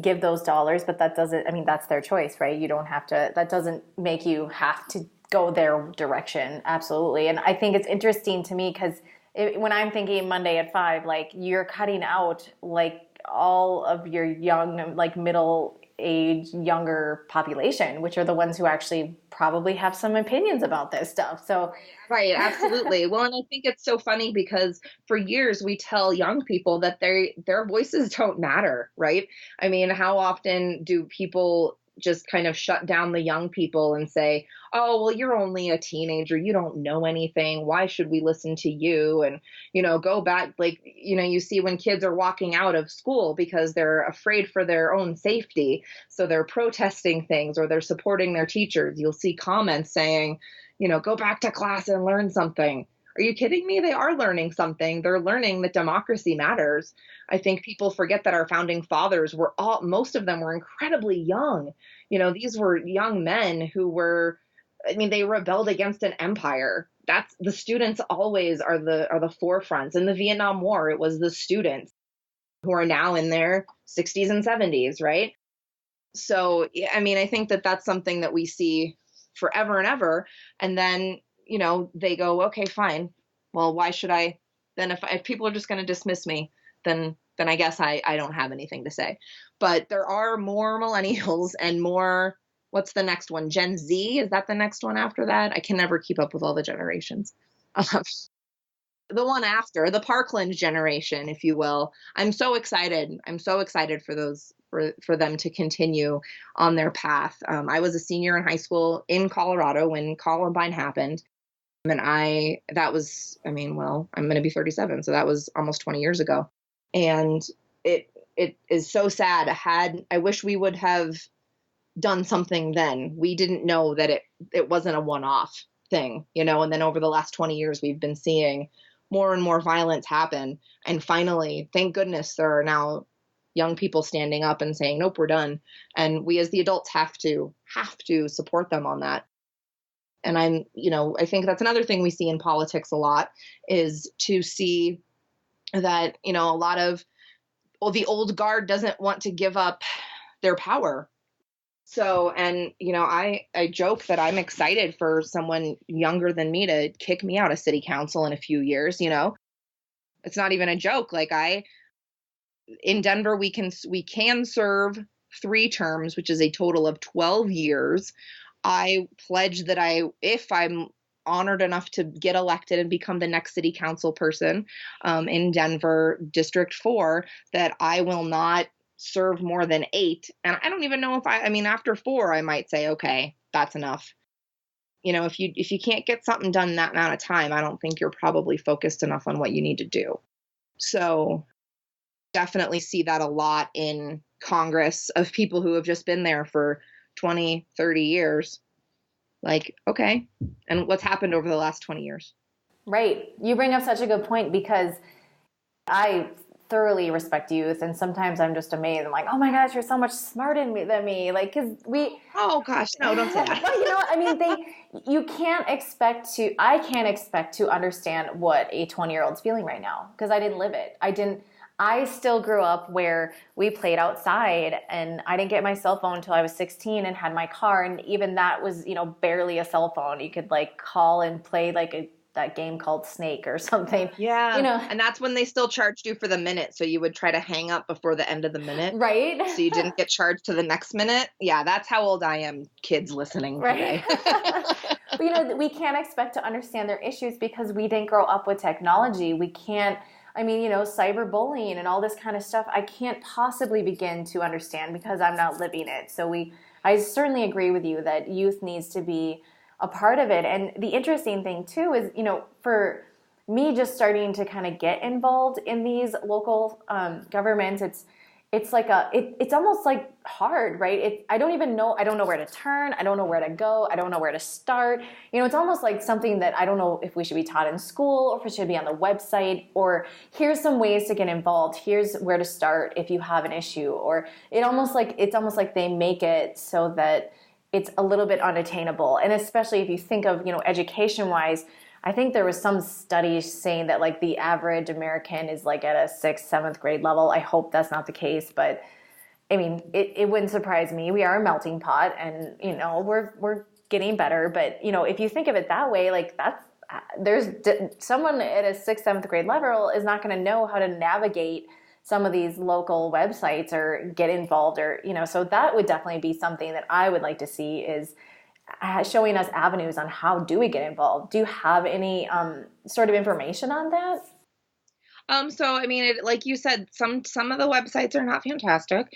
give those dollars, but that doesn't, that's their choice, right? You don't have to, that doesn't make you have to go their direction. Absolutely. And I think it's interesting to me because when I'm thinking Monday at 5, like you're cutting out like all of your young, like middle age, younger population, which are the ones who actually probably have some opinions about this stuff. So right, absolutely. Well, and I think it's so funny because for years we tell young people that their voices don't matter, right? How often do people just kind of shut down the young people and say, oh, well, you're only a teenager. You don't know anything. Why should we listen to you? And, go back, like, you see when kids are walking out of school because they're afraid for their own safety. So they're protesting things or they're supporting their teachers. You'll see comments saying, go back to class and learn something. are you kidding me? They are learning something. They're learning that democracy matters. I think people forget that our founding fathers most of them were incredibly young. These were young men who they rebelled against an empire. That's the students always are the forefronts. In the Vietnam War, it was the students who are now in their 60s and 70s, right? So, I think that that's something that we see forever and ever. And then, they go, okay, fine. Well, why should I then, if people are just going to dismiss me, then I guess I don't have anything to say. But there are more millennials and more, what's the next one? Gen Z? Is that the next one after that? I can never keep up with all the generations. The one after, the Parkland generation, if you will. I'm so excited. I'm so excited for those, for them to continue on their path. I was a senior in high school in Colorado when Columbine happened. And I'm going to be 37. So that was almost 20 years ago. And it is so sad. I wish we would have done something then. We didn't know that it wasn't a one-off thing, and then over the last 20 years, we've been seeing more and more violence happen. And finally, thank goodness, there are now young people standing up and saying, nope, we're done. And we as the adults have to support them on that. And I think that's another thing we see in politics a lot, is to see that, a lot of the old guard doesn't want to give up their power. So, and, I joke that I'm excited for someone younger than me to kick me out of city council in a few years. It's not even a joke. In Denver, we can serve 3 terms, which is a total of 12 years. I pledge that if I'm honored enough to get elected and become the next city council person in Denver District 4, that I will not serve more than 8. And I don't even know if after 4, I might say, okay, that's enough. If you can't get something done in that amount of time, I don't think you're probably focused enough on what you need to do. So definitely see that a lot in Congress, of people who have just been there for 20, 30 years. Okay. And what's happened over the last 20 years? Right. You bring up such a good point, because I thoroughly respect youth, and sometimes I'm just amazed. I'm like, oh my gosh, you're so much smarter than me. Because oh gosh, no, don't say that. I can't expect to understand what a 20-year-old's feeling right now, because I didn't live it. I still grew up where we played outside, and I didn't get my cell phone until I was 16 and had my car. And even that was, barely a cell phone. You could call and play that game called Snake or something. Yeah. And that's when they still charged you for the minute. So you would try to hang up before the end of the minute. Right. So you didn't get charged to the next minute. Yeah. That's how old I am, kids listening today. But, we can't expect to understand their issues because we didn't grow up with technology. We can't, cyberbullying and all this kind of stuff, I can't possibly begin to understand because I'm not living it. So I certainly agree with you that youth needs to be a part of it. And the interesting thing too is, for me just starting to kind of get involved in these local governments, it's almost hard, right? I don't know where to turn. I don't know where to go. I don't know where to start. It's almost like something that I don't know if we should be taught in school, or if it should be on the website, or here's some ways to get involved. Here's where to start if you have an issue. Or it's almost like they make it so that it's a little bit unattainable. And especially if you think of, education-wise, I think there was some studies saying that the average American is at a 6th, 7th grade level. I hope that's not the case, but it wouldn't surprise me. We are a melting pot, and we're getting better. But if you think of it that way, there's someone at a 6th, 7th grade level is not going to know how to navigate some of these local websites or get involved, or so that would definitely be something that I would like to see, is showing us avenues on how do we get involved. Do you have any sort of information on that? So, like you said, some of the websites are not fantastic.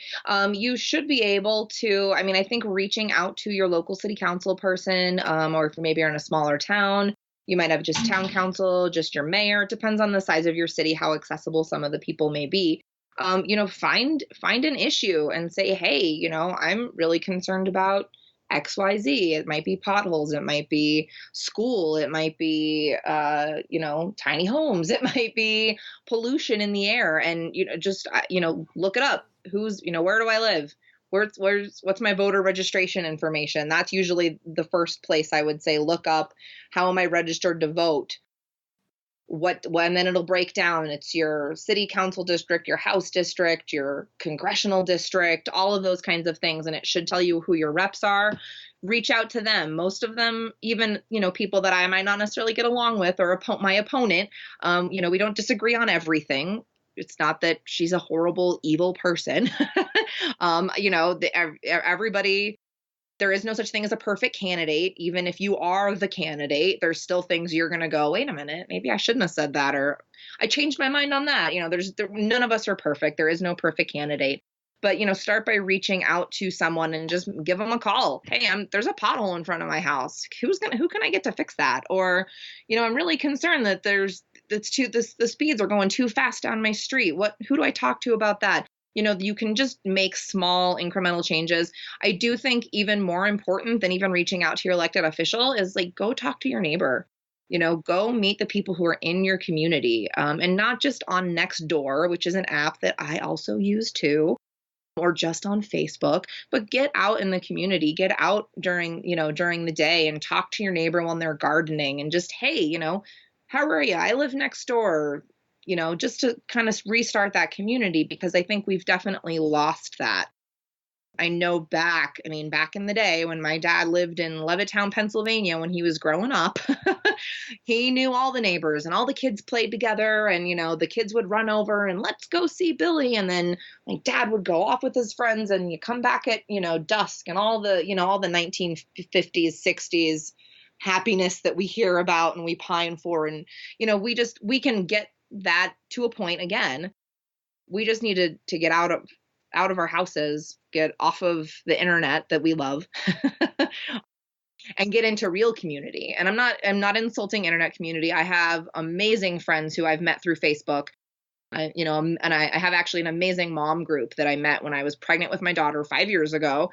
You should be able to, I think reaching out to your local city council person, or if maybe you're in a smaller town, you might have just town council, just your mayor. It depends on the size of your city, how accessible some of the people may be. Find an issue and say, hey, I'm really concerned about XYZ. It might be potholes. It might be school. It might be, tiny homes. It might be pollution in the air. And, look it up. Where do I live? What's my voter registration information? That's usually the first place I would say, look up, how am I registered to vote? And then it'll break down. It's your city council district, your house district, your congressional district, all of those kinds of things. And it should tell you who your reps are. Reach out to them. Most of them, even, people that I might not necessarily get along with, or my opponent, we don't disagree on everything. It's not that she's a horrible, evil person. Everybody, there is no such thing as a perfect candidate. Even if you are the candidate, there's still things you're going to go, wait a minute, maybe I shouldn't have said that, or I changed my mind on that. None of us are perfect. There is no perfect candidate. But, start by reaching out to someone and just give them a call. Hey, there's a pothole in front of my house. Who can I get to fix that? Or, I'm really concerned that the speeds are going too fast down my street. Who do I talk to about that? You can just make small incremental changes. I do think even more important than even reaching out to your elected official is go talk to your neighbor. Go meet the people who are in your community, and not just on Nextdoor, which is an app that I also use too, or just on Facebook, but get out in the community, get out during the day and talk to your neighbor when they're gardening and just, hey, how are you? I live next door. Just to kind of restart that community, because I think we've definitely lost that. I know back in the day when my dad lived in Levittown, Pennsylvania, when he was growing up, he knew all the neighbors and all the kids played together, and, the kids would run over and let's go see Billy. And then my dad would go off with his friends, and you come back at, dusk, and all the 1950s, 60s happiness that we hear about and we pine for. And, we can get that to a point again. We just needed to get out of our houses, get off of the internet that we love, and get into real community. And I'm not insulting internet community. I have amazing friends who I've met through Facebook. I have actually an amazing mom group that I met when I was pregnant with my daughter 5 years ago,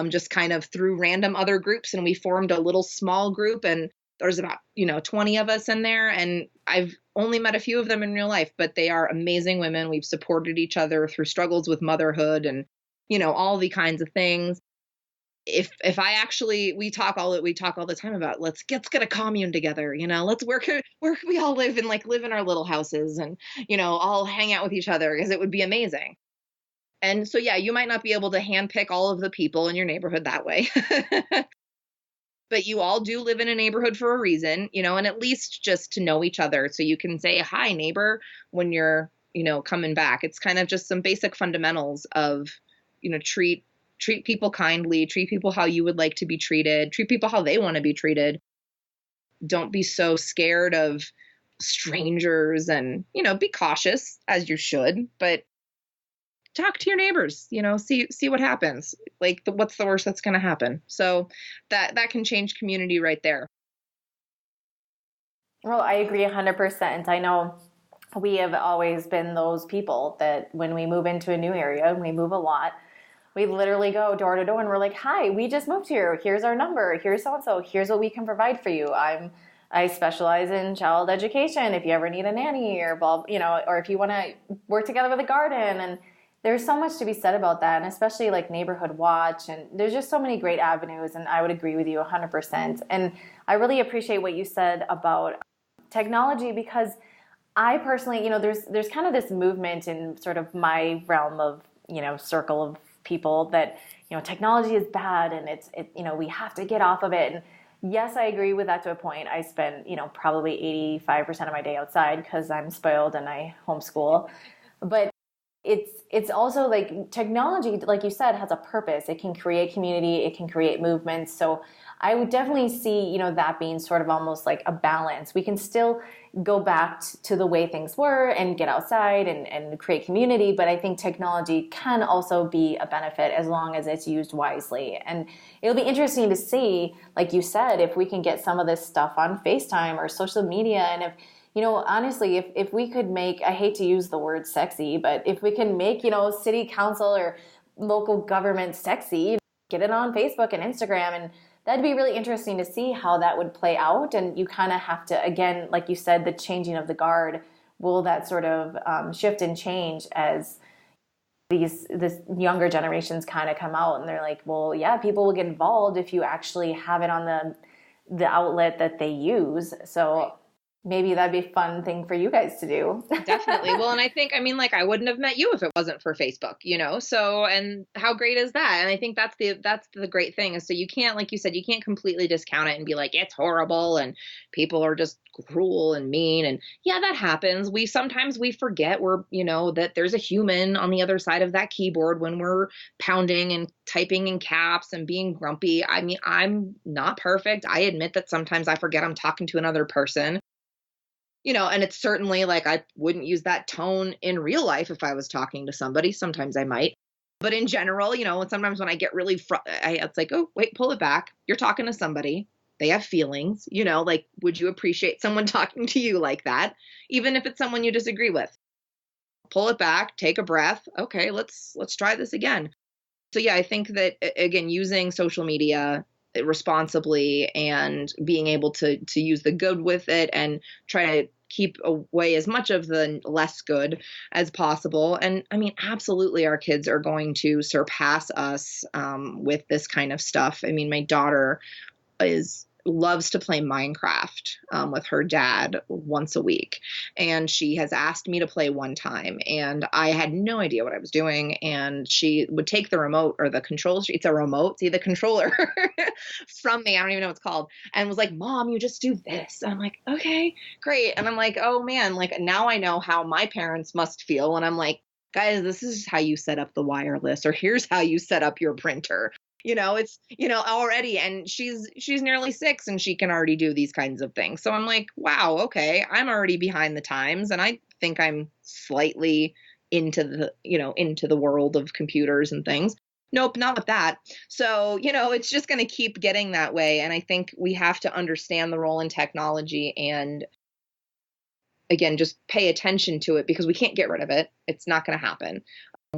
just kind of through random other groups. And we formed a little small group, and there's about, 20 of us in there. And I've only met a few of them in real life, but they are amazing women. We've supported each other through struggles with motherhood and, all the kinds of things. If we talk all the time about, let's get a commune together, where can we all live and live in our little houses and, all hang out with each other, because it would be amazing. And so, yeah, you might not be able to handpick all of the people in your neighborhood that way. But you all do live in a neighborhood for a reason, and at least just to know each other. So you can say, hi, neighbor, when you're, coming back. It's kind of just some basic fundamentals of, treat people kindly, treat people how you would like to be treated, treat people how they want to be treated. Don't be so scared of strangers, and, be cautious, as you should, but talk to your neighbors, see what happens. What's the worst that's going to happen? So that can change community right there. Well, I agree 100%. I know we have always been those people that when we move into a new area, and we move a lot, we literally go door to door and we're like, hi, we just moved here. Here's our number. Here's so-and-so. Here's what we can provide for you. I specialize in child education. If you ever need a nanny or or if you want to work together with a garden. And there's so much to be said about that, and especially neighborhood watch. And there's just so many great avenues, and I would agree with you 100%. And I really appreciate what you said about technology, because I personally, there's kind of this movement in sort of my realm of, circle of people that, technology is bad and we have to get off of it. And yes, I agree with that to a point. I spend, probably 85% of my day outside because I'm spoiled and I homeschool. But it's also technology, like you said, has a purpose. It can create community. It can create movements. So I would definitely see, that being sort of almost like a balance. We can still go back to the way things were and get outside and create community. But I think technology can also be a benefit as long as it's used wisely. And it'll be interesting to see, like you said, if we can get some of this stuff on FaceTime or social media. And if, honestly, if we could make, I hate to use the word sexy, but if we can make, city council or local government sexy, get it on Facebook and Instagram. And that'd be really interesting to see how that would play out. And you kind of have to, again, like you said, the changing of the guard, will that sort of shift and change as this younger generations kind of come out and they're like, well, yeah, people will get involved if you actually have it on the outlet that they use. So maybe that'd be a fun thing for you guys to do. Definitely. Well, and I think, I mean, like, I wouldn't have met you if it wasn't for Facebook, so, and how great is that? And I think that's the great thing is, so you can't, like you said, you can't completely discount it and be like, it's horrible and people are just cruel and mean. And yeah, that happens. Sometimes we forget that there's a human on the other side of that keyboard when we're pounding and typing in caps and being grumpy. I mean, I'm not perfect. I admit that sometimes I forget I'm talking to another person. And it's certainly like I wouldn't use that tone in real life if I was talking to somebody. Sometimes I might. But in general, sometimes when I get really it's like, oh, wait, pull it back. You're talking to somebody. They have feelings, like, would you appreciate someone talking to you like that? Even if it's someone you disagree with. Pull it back, take a breath. Okay, let's try this again. So yeah, I think that, again, using social media responsibly and being able to use the good with it and try to keep away as much of the less good as possible. And I mean, absolutely, our kids are going to surpass us with this kind of stuff. I mean, my daughter loves to play Minecraft with her dad once a week. And she has asked me to play one time. And I had no idea what I was doing. And she would take the remote or the controller. It's a remote. See, the controller from me. I don't even know what it's called. And was like, Mom, you just do this. And I'm like, okay, great. And I'm like, oh man, like now I know how my parents must feel. And I'm like, guys, this is how you set up the wireless, or here's how you set up your printer. It's, already, and she's nearly 6 and she can already do these kinds of things. So I'm like, wow, okay, I'm already behind the times. And I think I'm slightly into the world of computers and things. Nope, not with that. So, it's just going to keep getting that way. And I think we have to understand the role in technology and, again, just pay attention to it, because we can't get rid of it. It's not going to happen.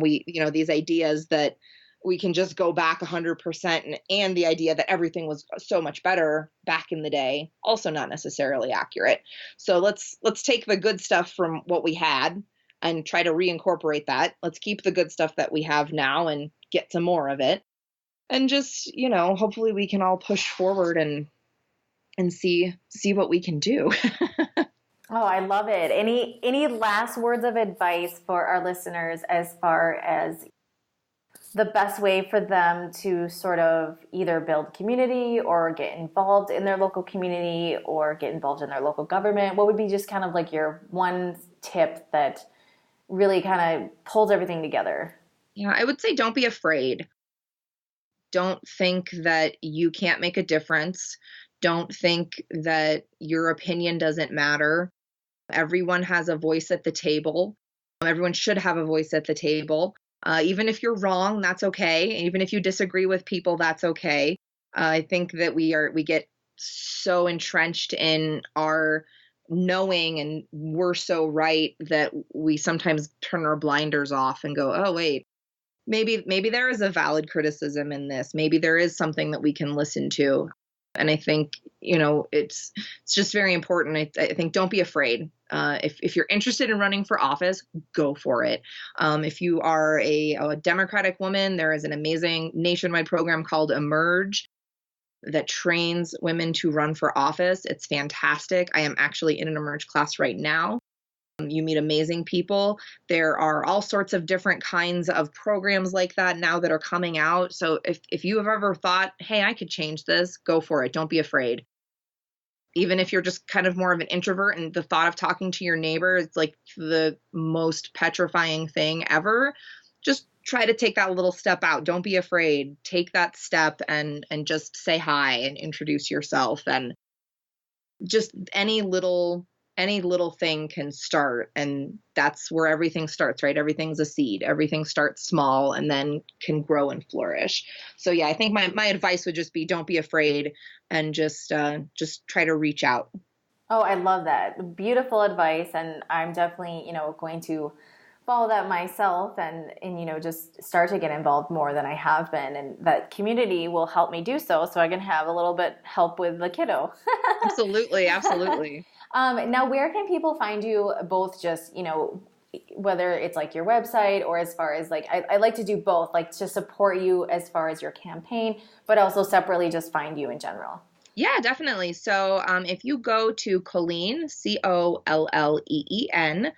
These ideas that we can just go back 100%, and the idea that everything was so much better back in the day, also not necessarily accurate. So let's take the good stuff from what we had and try to reincorporate that. Let's keep the good stuff that we have now and get some more of it. And just, hopefully we can all push forward and see what we can do. Oh, I love it. Any last words of advice for our listeners as far as the best way for them to sort of either build community or get involved in their local community or get involved in their local government? What would be just kind of like your one tip that really kind of pulls everything together? Yeah, I would say don't be afraid. Don't think that you can't make a difference. Don't think that your opinion doesn't matter. Everyone has a voice at the table. Everyone should have a voice at the table. Even if you're wrong, that's okay. Even if you disagree with people, that's okay. I think that we get so entrenched in our knowing and we're so right that we sometimes turn our blinders off and go, oh, wait, maybe there is a valid criticism in this. Maybe there is something that we can listen to. And I think, it's just very important. I think don't be afraid. If you're interested in running for office, go for it. If you are a Democratic woman, there is an amazing nationwide program called Emerge that trains women to run for office. It's fantastic. I am actually in an Emerge class right now. You meet amazing people. There are all sorts of different kinds of programs like that now that are coming out. So if you have ever thought, hey, I could change this, go for it. Don't be afraid. Even if you're just kind of more of an introvert and the thought of talking to your neighbor is like the most petrifying thing ever, just try to take that little step out. Don't be afraid. Take that step and just say hi and introduce yourself. And just any little thing can start, and that's where everything starts, right? Everything's a seed. Everything starts small and then can grow and flourish. So yeah, I think my advice would just be don't be afraid and just try to reach out. Oh, I love that. Beautiful advice. And I'm definitely, going to follow that myself and just start to get involved more than I have been, and that community will help me do so I can have a little bit help with the kiddo. Absolutely, absolutely. Now, where can people find you, both just whether it's like your website, or as far as like I like to do both, like to support you as far as your campaign, but also separately just find you in general? Yeah, definitely. So if you go to Colleen, Colleen,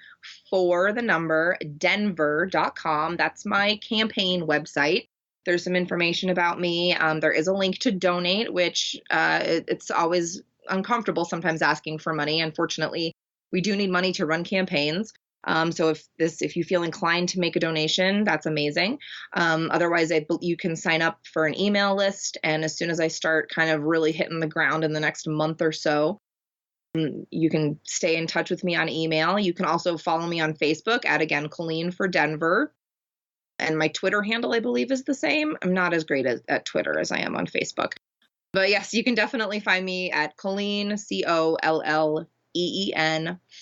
for the number, Denver.com, that's my campaign website. There's some information about me. There is a link to donate, which it's always uncomfortable sometimes asking for money. Unfortunately, we do need money to run campaigns. So if you feel inclined to make a donation, that's amazing. Otherwise, you can sign up for an email list. And as soon as I start kind of really hitting the ground in the next month or so, you can stay in touch with me on email. You can also follow me on Facebook at, again, Colleen for Denver. And my Twitter handle, I believe, is the same. I'm not as great at Twitter as I am on Facebook. But yes, you can definitely find me at Colleen, Colleen,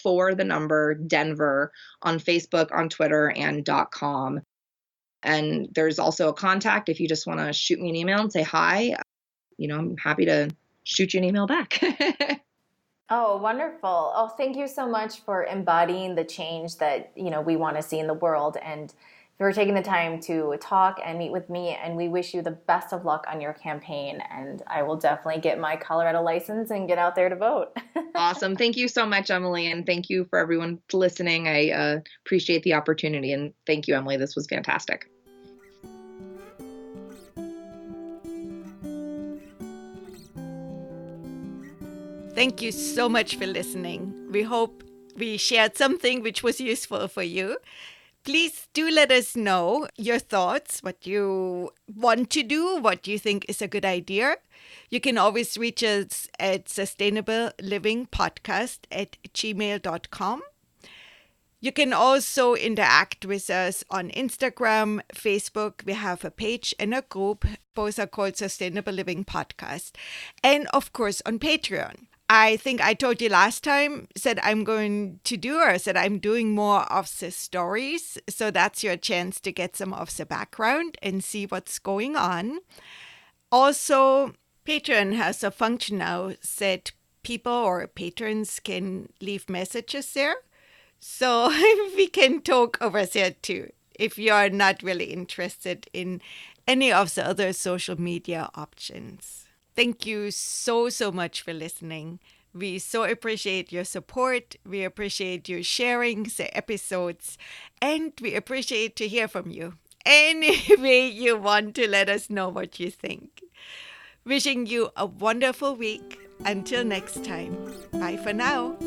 for the number, Denver, on Facebook, on Twitter, and .com. And there's also a contact if you just want to shoot me an email and say hi. I'm happy to shoot you an email back. Oh, wonderful. Oh, thank you so much for embodying the change that, we want to see in the world, and for taking the time to talk and meet with me. And we wish you the best of luck on your campaign. And I will definitely get my Colorado license and get out there to vote. Awesome. Thank you so much, Emily. And thank you for everyone listening. I appreciate the opportunity. And thank you, Emily. This was fantastic. Thank you so much for listening. We hope we shared something which was useful for you. Please do let us know your thoughts, what you want to do, what you think is a good idea. You can always reach us at sustainablelivingpodcast@gmail.com. You can also interact with us on Instagram, Facebook. We have a page and a group. Both are called Sustainable Living Podcast. And of course on Patreon. I think I told you last time that I'm doing more of the stories. So that's your chance to get some of the background and see what's going on. Also, Patreon has a function now that people or patrons can leave messages there. So we can talk over there too, if you are not really interested in any of the other social media options. Thank you so much for listening. We so appreciate your support. We appreciate you sharing the episodes. And we appreciate to hear from you. Any way you want to let us know what you think. Wishing you a wonderful week. Until next time. Bye for now.